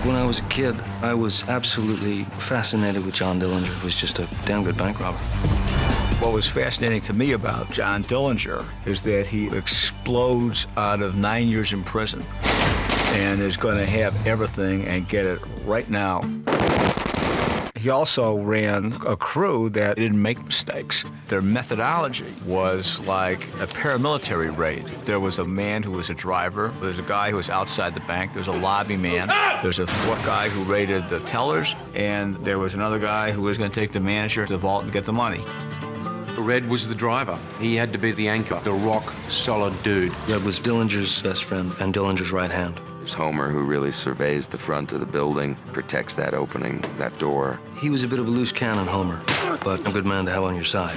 When I was a kid, I was absolutely fascinated with John Dillinger, who was just a damn good bank robber. What was fascinating to me about John Dillinger is that he explodes out of 9 years in prison and is going to have everything and get it right now. He also ran a crew that didn't make mistakes. Their methodology was like a paramilitary raid. There was a man who was a driver. There's a guy who was outside the bank. There's a lobby man. There's a fourth guy who raided the tellers. And there was another guy who was going to take the manager to the vault and get the money. Red was the driver. He had to be the anchor, the rock-solid dude. Red was Dillinger's best friend and Dillinger's right hand. There's Homer, who really surveys the front of the building, protects that opening, that door. He was a bit of a loose cannon, Homer, but a good man to have on your side.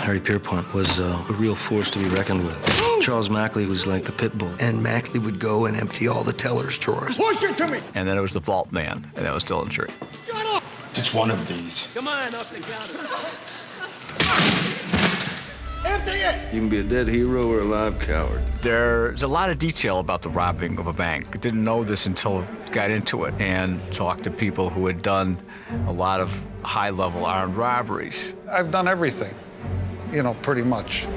Harry Pierpont was a real force to be reckoned with. Charles Mackley was like the pit bull. And Mackley would go and empty all the teller's drawers. Push it to me! And then there was the vault man, and that was Dillinger. Shut up! It's one of these. Come on, up and counter. Empty it! You can be a dead hero or a live coward. There's a lot of detail about the robbing of a bank. I didn't know this until I got into it and talked to people who had done a lot of high-level armed robberies. I've done everything, you know, pretty much.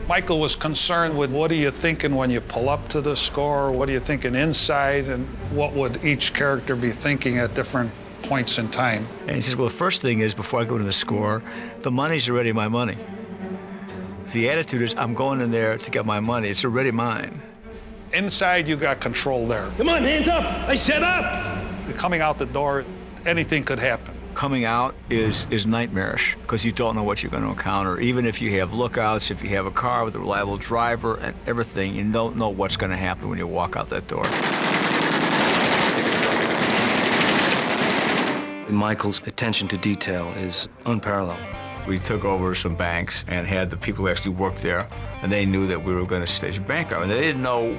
Michael was concerned with what are you thinking when you pull up to the score, what are you thinking inside, and what would each character be thinking at different points in time. And he says, well, the first thing is, before I go to the score, the money's already my money. The attitude is, I'm going in there to get my money. It's already mine. Inside, you got control there. Come on, hands up! I said up! Coming out the door, anything could happen. Coming out is nightmarish because you don't know what you're going to encounter. Even if you have lookouts, if you have a car with a reliable driver and everything, you don't know what's going to happen when you walk out that door. Michael's attention to detail is unparalleled. We took over some banks and had the people who actually worked there, and they knew that we were going to stage a bank robbery. And they didn't know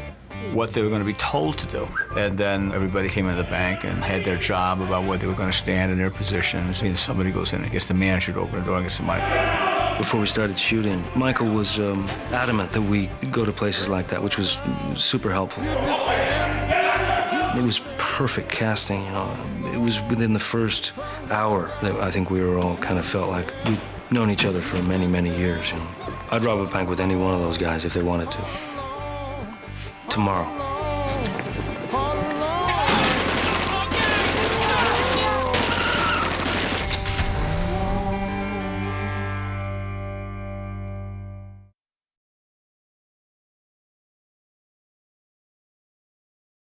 what they were going to be told to do. And then everybody came into the bank and had their job about where they were going to stand in their positions. And somebody goes in and gets the manager to open the door and gets the money. Before we started shooting, Michael was adamant that we go to places like that, which was super helpful. It was perfect casting, you know. It was within the first hour that I think we were all kind of felt like we'd known each other for many, many years, you know. I'd rob a bank with any one of those guys if they wanted to. Tomorrow.